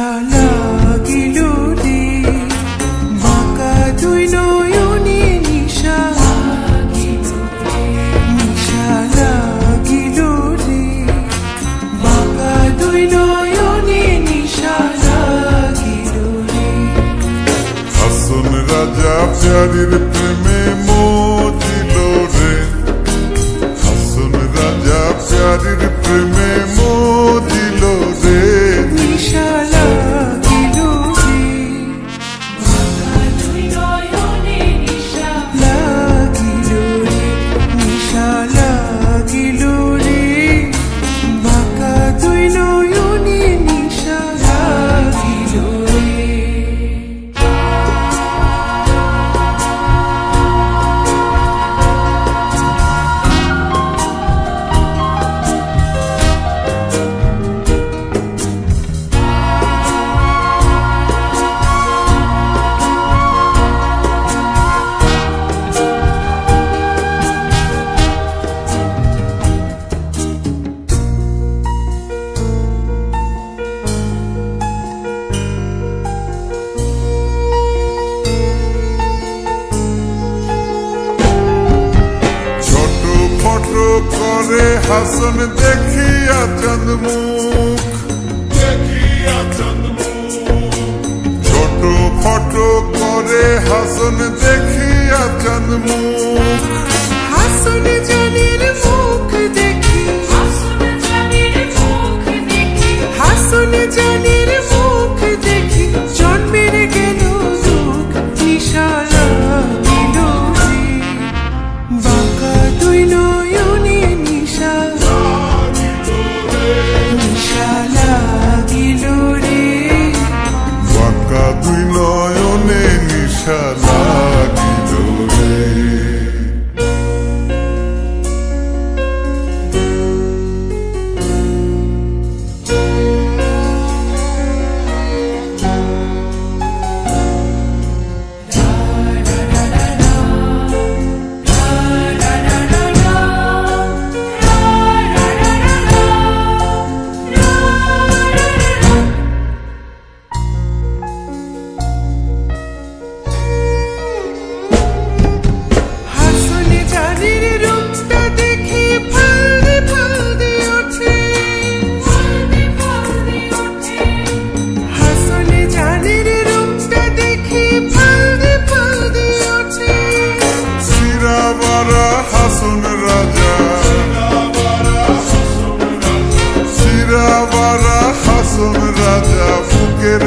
নিশা লাগিল রে বাঁকা দুই নয়নে নিশা লাগিল রে বাঁকা দুই নয়নে নিশা লাগিল রে হাসন রাজা প্যারির প্রেমে মজিল রে হাসন রাজা প্যারির প্রেমে মজিল রে নিশা লাগিল রে বাঁকা দুই নয়নে নিশা লাগিল রে নিশা লাগিল রে বাঁকা দুই নয়নে নিশা লাগিল রে করে হাসন দেখিয়া চাঁদ মুখ ছোট ফটো করে হাসন দেখিয়া চাঁদ মুখ হাসন জানের মুখ দেখি হাসন জানের মুখ দেখি জন্মের গেল দুঃখ নিশা লাগিল রে বাঁকা দুই নয়নে নিশা লাগিল রে বাঁকা দুই নয়নে নিশা লাগিল রে হাসন রাজা সিরাবারা হাসন রাজা বুকের